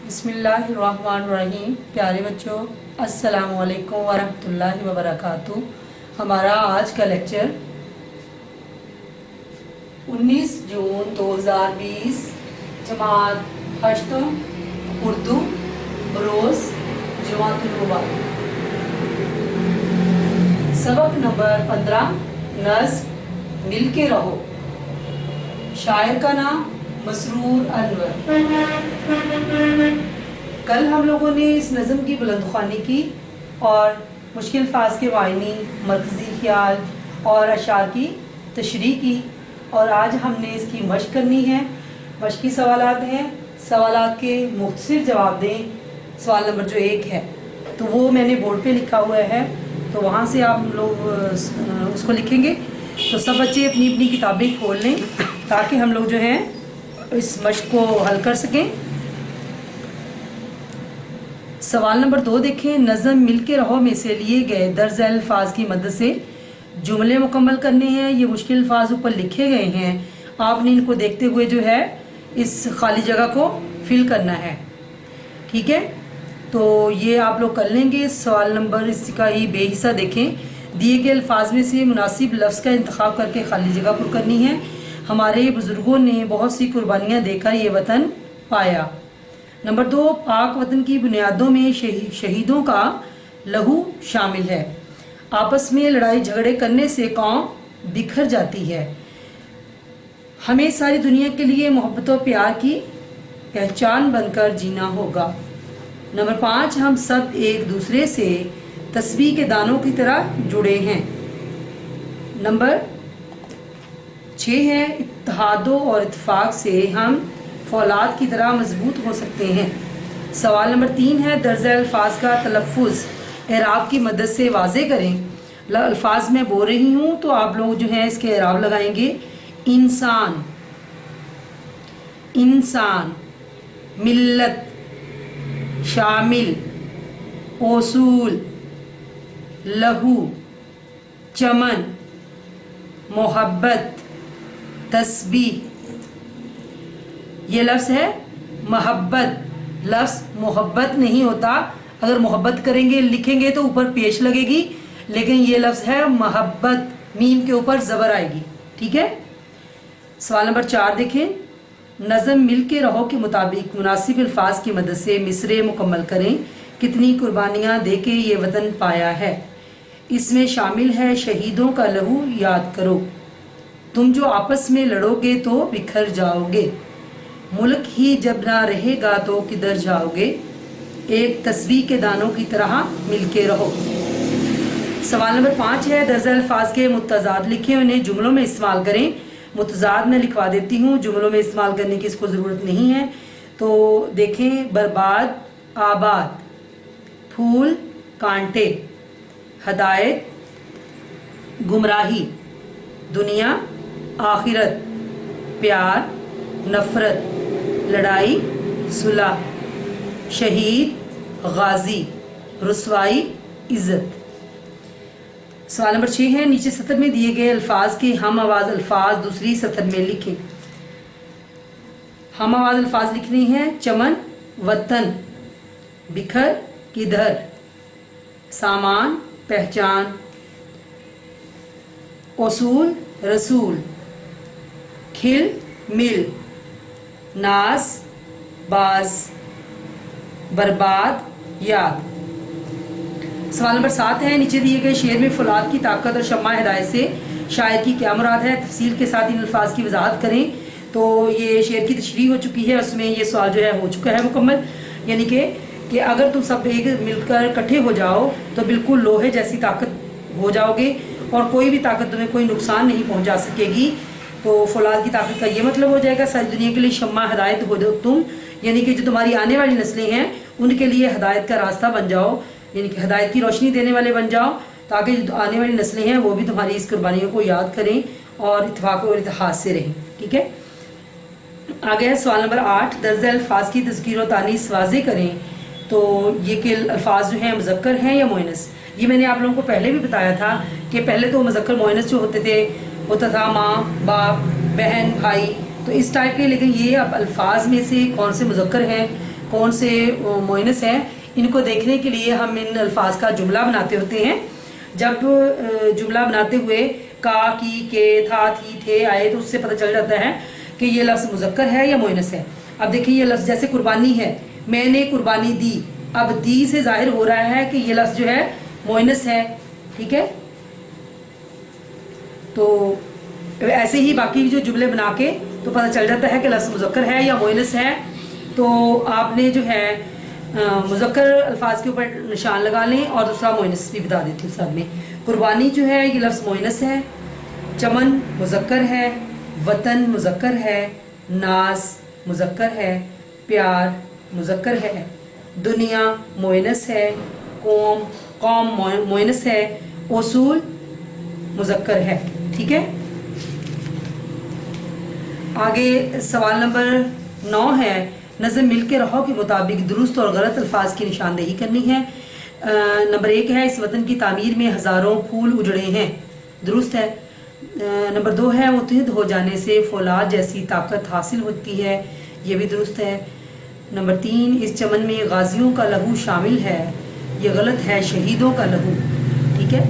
बिस्मिल्लाहिर्रहमानिर्रहीम। प्यारे बच्चों, अस्सलाम वालेकुम वरहमतुल्लाहि वबरकातुहू। हमारा आज का लेक्चर 19 जून 2020 जमात हश्तम उर्दू रोज़ जमातुल मुबारक, सबक नंबर 15 नज़्म मिल के रहो। शायर का नाम मसरूर अनवर। कल हम लोगों ने इस नज़म की बुलंदख्वानी की और मुश्किल अल्फाज के वाइनी, मरकज़ी ख्याल और अशार की तशरीह की, और आज हमने इसकी मश्क करनी है। मश्की सवालात हैं, सवालात के मुख्तसर जवाब दें। सवाल नंबर जो 1 है तो वो मैंने बोर्ड पे लिखा हुआ है, तो वहाँ से आप लोग उसको लिखेंगे। तो सब बच्चे अपनी अपनी किताबें खोल लें ताकि हम लोग जो हैं इस मश्क को हल कर सकें। सवाल नंबर 2 देखें। नज़म मिल के रहो में से लिए गए दर्ज अल्फाज की मदद से जुमले मुकम्मल करने हैं। ये मुश्किल अल्फाज ऊपर लिखे गए हैं, आपने इनको देखते हुए जो है इस खाली जगह को फिल करना है। ठीक है, तो ये आप लोग कर लेंगे। सवाल नंबर इसका ही बेहिस्सा देखें। दिए गए अल्फाज में से मुनासिब लफ्ज़ का इंतखाब करके खाली जगह पर करनी है। हमारे बुज़ुर्गों ने बहुत सी कुर्बानियाँ देकर ये वतन पाया। नंबर 2, पाक वतन की बुनियादों में शहीदों का लहू शामिल है। आपस में लड़ाई झगड़े करने से कौम बिखर जाती है। हमें सारी दुनिया के लिए मोहब्बत और प्यार की पहचान बनकर जीना होगा। नंबर 5, हम सब एक दूसरे से तस्बीह के दानों की तरह जुड़े हैं। नंबर 6 है, इत्तेहादो और इत्तेफाक से हम फौलाद की तरह मजबूत हो सकते हैं। सवाल नंबर 3 है, दर्ज अल्फाज का तलफ़ुज़ एराब की मदद से वाज़े करें। अल्फाज मैं बोल रही हूँ तो आप लोग जो है इसके एराब लगाएंगे। इंसान, इंसान, मिल्लत, शामिल, ओसूल, लहू, चमन, मोहब्बत, तस्बीह। ये लफ्ज़ है मोहब्बत। लफ्ज़ मोहब्बत नहीं होता, अगर मोहब्बत करेंगे लिखेंगे तो ऊपर पेश लगेगी, लेकिन ये लफ्ज़ है मोहब्बत, मीम के ऊपर ज़बर आएगी। ठीक है। सवाल नंबर 4 देखें। नज़म मिल के रहो के मुताबिक मुनासिब अल्फाज की मदद से मिसरे मुकम्मल करें। कितनी कुर्बानियाँ दे के ये वतन पाया है। इसमें शामिल है शहीदों का लहू याद करो। तुम जो आपस में लड़ोगे तो बिखर जाओगे। मुल्क ही जब ना रहेगा तो किधर जाओगे। एक तस्बीह के दानों की तरह मिल के रहो। सवाल नंबर 5 है, दर्ज अल्फाज के मुतज़ाद लिखे, उन्हें जुमलों में इस्तेमाल करें। मुतज़ाद मैं लिखवा देती हूँ, जुमलों में इस्तेमाल करने की इसको ज़रूरत नहीं है। तो देखें, बर्बाद, आबाद, फूल, कांटे, हदायत, गुमराही, दुनिया, आखिरत, प्यार, नफ़रत, लड़ाई, सुलह, शहीद, गाजी, रुसवाई, इज़्ज़त। सवाल नंबर 6 है, नीचे सतर में दिए गए अल्फाज के हम आवाज़ अल्फाज दूसरी सतर में लिखें। हम आवाज़ अल्फाज लिखनी है। चमन, वतन, बिखर, किधर, सामान, पहचान, उसूल, रसूल, खिल, मिल, नाज, बाज, बर्बाद, याद। सवाल नंबर 7 है, नीचे दिए गए शेर में फौलाद की ताकत और शम्मा हिदायत से शायर की क्या मुराद है। तफसील के साथ इन अल्फाज की वजाहत करें। तो ये शेर की तशरीह हो चुकी है, उसमें ये सवाल जो है हो चुका है मुकम्मल। यानी कि अगर तुम सब एक मिलकर इकट्ठे हो जाओ तो बिल्कुल लोहे जैसी ताकत हो जाओगे और कोई भी ताकत तुम्हें कोई नुकसान नहीं पहुंचा सकेगी। तो फौलाद की ताकत का ये मतलब हो जाएगा सारी दुनिया के लिए शम्मा हिदायत हो जाओ तुम, यानी कि जो तुम्हारी आने वाली नस्लें हैं उनके लिए हिदायत का रास्ता बन जाओ, यानी कि हिदायत की रोशनी देने वाले बन जाओ, ताकि जो आने वाली नस्लें हैं वो भी तुम्हारी इस कुर्बानियों को याद करें और इत्तेफाक और इतिहाद से रहें। ठीक है। आगे है सवाल नंबर 8, दर्ज अल्फाज की तज़कीर और तानीस वाज़े करें। तो ये कि अल्फाज जो हैं मुज़क्कर हैं या मुअन्नस। ये मैंने आप लोगों को पहले भी बताया था कि पहले तो मुज़क्कर मुअन्नस जो होते थे होता था माँ, बाप, बहन, भाई, तो इस टाइप के। लेकिन ये अब अल्फाज में से कौन से मुज़क्कर हैं कौन से मोइनस हैं, इनको देखने के लिए हम इन अल्फाज का जुमला बनाते होते हैं। जब जुमला बनाते हुए का, की, के, था, थी, थे आए तो उससे पता चल जाता है कि ये लफ्ज़ मुज़क्कर है या मोइनस है। अब देखिए ये लफ्ज़ जैसे कुर्बानी है, मैंने कुर्बानी दी, अब दी से जाहिर हो रहा है कि ये लफ्ज़ जो है मोइनस है, ठीक है। तो ऐसे ही बाकी जो जुमले बना के तो पता चल जाता है कि लफ्ज़ मुज़क्कर है या मोइनस है। तो आपने जो है मुज़क्कर अल्फाज के ऊपर निशान लगा लें और दूसरा मोइनस भी बता देती हूँ साथ में। कुर्बानी जो है ये लफ्ज़ मोइनस है, चमन मुज़क्कर है, वतन मुज़क्कर है, नाज मुज़क्कर है, प्यार मुज़क्कर है, दुनिया मोइनस है, कौम मोइनस है, उसूल मुज़क्कर है, ठीक है। आगे सवाल नंबर 9 है, नज़म मिल के रहो के मुताबिक दुरुस्त और गलत अल्फाज की निशानदेही करनी है। नंबर 1 है, इस वतन की तामीर में हज़ारों फूल उजड़े हैं, दुरुस्त है। नंबर 2 है, मुत्तहिद हो जाने से फौलाद जैसी ताकत हासिल होती है, ये भी दुरुस्त है। नंबर 3, इस चमन में गाजियों का लहू शामिल है, ये गलत है, शहीदों का लहू, ठीक है।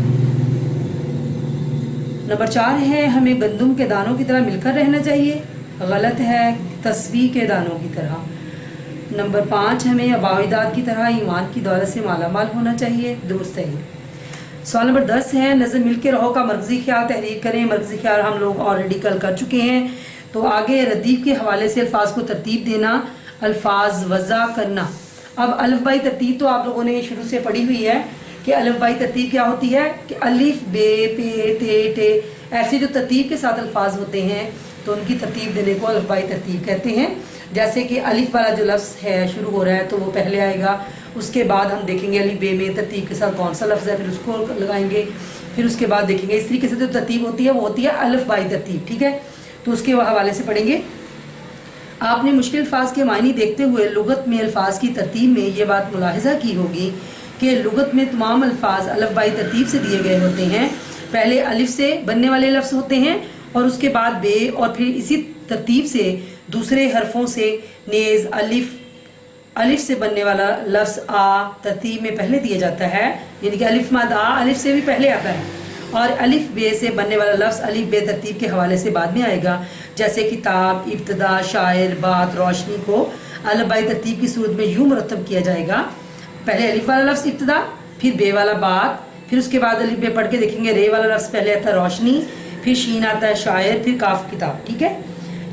नंबर 4 है, हमें गंदम के दानों की तरह मिलकर रहना चाहिए, गलत है, तस्बीह के दानों की तरह। नंबर 5, हमें अबाविदात की तरह ईमान की दौलत से मालामाल होना चाहिए, दुरुस्त है ये। सवाल नंबर 10 है, नज़म मिल के रहो का मरकज़ी ख्याल तहरीर करें। मरकज़ी ख्याल हम लोग ऑलरेडी कल कर चुके हैं। तो आगे रदीफ के हवाले से अल्फाज को तरतीब देना, अल्फाज वज़ा करना। अब अलिफ बाई तरतीब तो आप लोगों ने शुरू से पढ़ी हुई है कि अलिफ बाई तरतीब क्या होती है कि अलिफ, बे, पे, ते, टे, ऐसे जो तरतीब के साथ अल्फाज होते हैं तो उनकी तरतीब देने को अलिफ बाई तरतीब कहते हैं। जैसे कि अलिफ वाला जो लफ्ज़ है शुरू हो रहा है तो वो पहले आएगा, उसके बाद हम देखेंगे अलिफ बे में तरतीब के साथ कौन सा लफ्ज़ है, फिर उसको लगाएंगे, फिर उसके बाद देखेंगे। इस तरीके से जो तरतीब होती है वो होती है अलिफ बाई तरतीब, ठीक है। तो उसके हवाले से पढ़ेंगे। आपने मुश्किल अल्फाज के मायने देखते हुए लुगत में अल्फाज की तरतीब में ये बात मुलाहिज़ा की होगी कि लुगत में तमाम अल्फाज अलिफ बाई तरतीब से दिए गए होते हैं। पहले अलिफ से बनने वाले लफ्ज़ होते हैं और उसके बाद बे, और फिर इसी तरतीब से दूसरे हरफों से नेज़, अलिफ से बनने वाला लफ्ज़ आ तरतीब में पहले दिया जाता है, यानी कि अलिफ मद आ अलिफ से भी पहले आता है, और अलिफ बे से बनने वाला लफ्ज़ अलिफ बे तरतीब के हवाले से बाद में आएगा। जैसे किताब, इब्तदा, शायर, बात, रोशनी को अलिफ बाई तरतीब की सूरत में यूँ मुरतब किया जाएगा, पहले अलिफ वाला लफ्ज़ इब्तदा, फिर बे वाला बात, फिर उसके बाद अलिफ बे पढ़ के देखेंगे रे वाला लफ्ज़ पहले आता है रोशनी, फिर शीन आता है शायर, फिर काफ किताब, ठीक है।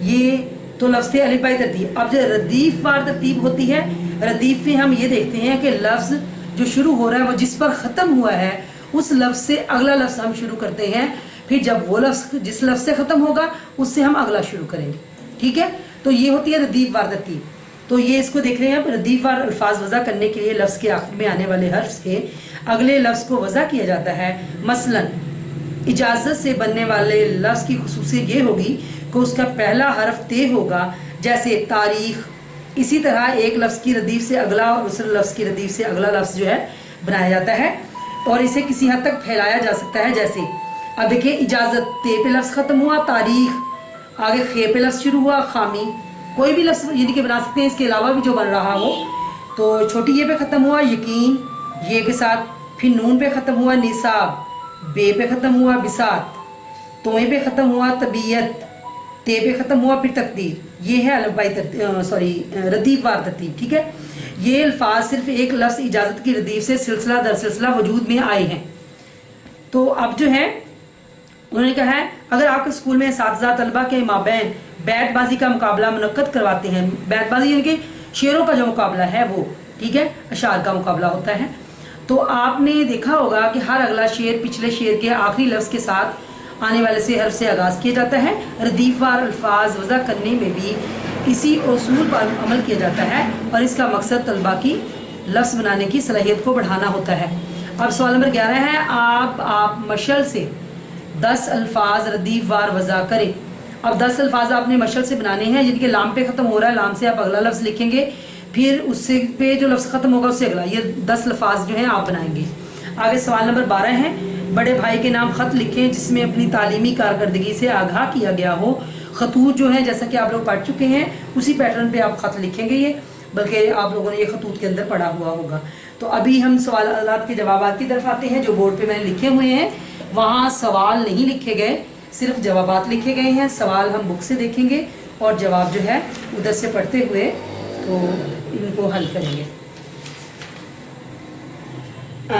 ये तो लफ्ज़ थे अलिफ बाई तरतीब। अब जो रदीफ वार तरतीब होती है, रदीफ में हम ये देखते हैं कि लफ्ज़ जो शुरू हो रहा है वो जिस पर ख़त्म हुआ है उस लफ्ज़ से अगला लफ्ज़ हम शुरू करते हैं, फिर जब वो लफ्ज़ जिस लफ्ज़ से ख़त्म होगा उससे हम अगला शुरू करेंगे, ठीक है। तो ये होती है रदीफ वार तरतीब। तो ये इसको देख रहे हैं आप, रदीफ वार अल्फाज वज़ा करने के लिए लफ्ज़ के आखिर में आने वाले हर्फ से अगले लफ्ज़ को वज़ा किया जाता है। मसलन इजाज़त से बनने वाले लफ्ज़ की खुसूसियत ये होगी कि उसका पहला हर्फ ते होगा, जैसे तारीख। इसी तरह एक लफ्ज़ की रदीफ से अगला और दूसरे लफ्ज़ की रदीफ से अगला लफ्ज़ जो है बनाया जाता है और इसे किसी हद तक फैलाया जा सकता है। जैसे अब देखिए, इजाज़त ते पे लफ्ज़ ख़त्म हुआ, तारीख आगे खे पे लफ्ज़ शुरू हुआ, खामी, कोई भी लफ्ज़ यानी कि बना सकते हैं, इसके अलावा भी जो बन रहा हो। तो छोटी ये पे ख़त्म हुआ यकीन, ये के साथ, फिर नून पे ख़त्म हुआ निसाब, बे पे ख़त्म हुआ बिसात, तोए पे ख़त्म हुआ तबीयत, ते पे ख़त्म हुआ फिर तकदीर। ये है अलिफ बाई रदीफ वार तरतीब, ठीक है। ये अल्फाज सिर्फ एक लफ्ज़ इजाज़त की रदीफ से सिलसिला दर सिलसिला वजूद में आए हैं। तो अब जो है उन्होंने कहा है, अगर आपके स्कूल में साथीज़ा तलबा के माबैन बैतबाजी का मुकाबला मुनक्कद करवाते हैं, बैतबाजी यानी कि शेरों का जो मुकाबला है वो, ठीक है, अशार का मुकाबला होता है, तो आपने देखा होगा कि हर अगला शेर पिछले शेर के आखिरी लफ्ज़ के साथ आने वाले से हर्फ से आगाज़ किया जाता है। रदीफ वार अल्फाज वज़ा करने में भी इसी उसूल पर अमल किया जाता है और इसका मकसद तलबा की लफ्ज़ बनाने की सलाहियत को बढ़ाना होता है। अब सवाल नंबर 11 है, आप मशल से 10 अल्फाज रदीफ वार वज़ा करें। अब 10 अल्फाज आपने मशल से बनाने हैं, जिनके लाम पे ख़त्म हो रहा है, लाम से आप अगला लफ्ज़ लिखेंगे, फिर उससे पे जो लफ्ज़ ख़त्म होगा उससे अगला, ये 10 अल्फाज जो हैं आप बनाएंगे। आगे सवाल नंबर 12 है, बड़े भाई के नाम ख़त लिखें जिसमें अपनी तालीमी कारकर्दगी से आगाह किया गया हो। खतूत जो है जैसा कि आप लोग पढ़ चुके हैं उसी पैटर्न पे आप ख़त लिखेंगे। ये बल्कि आप लोगों ने ये खतूत के अंदर पढ़ा हुआ होगा। तो अभी हम सवालात के जवाबात की तरफ आते हैं। जो बोर्ड पे मैंने लिखे हुए हैं वहाँ सवाल नहीं लिखे गए, सिर्फ जवाबात लिखे गए हैं। सवाल हम बुक से देखेंगे और जवाब जो है उधर से पढ़ते हुए तो इनको हल करेंगे।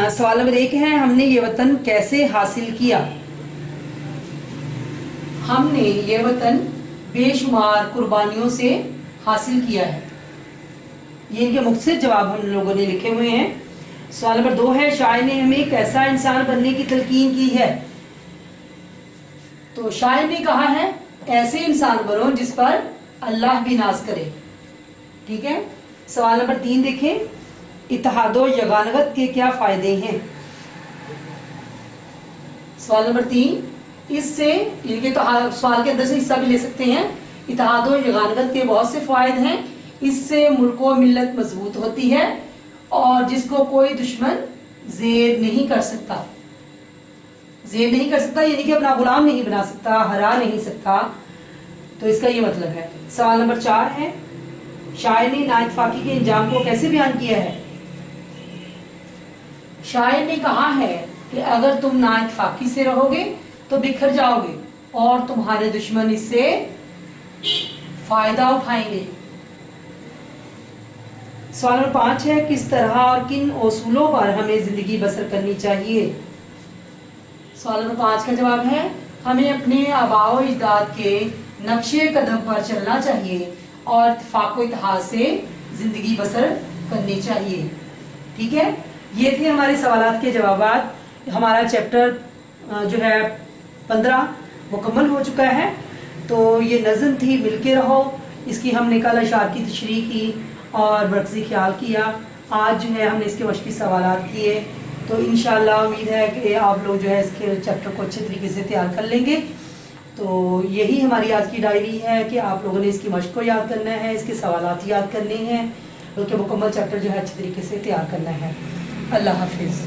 सवाल नंबर 1 है, हमने ये वतन कैसे हासिल किया? हमने ये वतन बेशुमार कुर्बानियों से हासिल किया है। ये इनके मुख्तसर जवाब हम लोगों ने लिखे हुए हैं। सवाल नंबर 2 है, शायर ने हमें एक ऐसा इंसान बनने की तलकीन की है। तो शायर ने कहा है ऐसे इंसान बनो जिस पर अल्लाह भी नाज करे। ठीक है। सवाल नंबर 3 देखें, इत्तेहादो यगानगत के क्या फायदे हैं? सवाल नंबर 3, इससे इनके तो सवाल के अंदर से हिस्सा भी ले सकते हैं। इत्तेहादो यगानगत के बहुत से फायदे हैं। इससे मुल्क व मिल्लत मजबूत होती है और जिसको कोई दुश्मन ज़ेर नहीं कर सकता। ज़ेर नहीं कर सकता यानी कि अपना गुलाम नहीं बना सकता, हरा नहीं सकता। तो इसका ये मतलब है। सवाल नंबर 4 है, शायर ने नाइतफाकी के इंजाम को कैसे बयान किया है? शायर ने कहा है कि अगर तुम नाइतफाकी से रहोगे तो बिखर जाओगे और तुम्हारे दुश्मन इससे फायदा उठाएंगे। सवाल नंबर 5 है, किस तरह और किन उसूलों पर हमें जिंदगी बसर करनी चाहिए? सवाल नंबर 5 का जवाब है, हमें अपने आबाओ अजदाद के नक्शे कदम पर चलना चाहिए और इत्तेफाक व इत्तेहाद से जिंदगी बसर करनी चाहिए। ठीक है। ये थे हमारे सवालात के जवाबात। हमारा चैप्टर जो है 15 मुकम्मल हो चुका है। तो ये नज़म थी मिलके रहो, इसकी हमने कल अशार की तशरीह की और मरकज़ी ख्याल किया। आज जो है हमने इसके मशक़ी सवालात किए। तो इंशाअल्लाह उम्मीद है कि आप लोग जो है इसके चैप्टर को अच्छे तरीके से तैयार कर लेंगे। तो यही हमारी आज की डायरी है कि आप लोगों ने इसकी मशक़ को याद करना है, इसके सवालात याद करने हैं, बल्कि मुकम्मल चैप्टर जो है अच्छे तरीके से तैयार करना है। अल्लाह हाफिज़।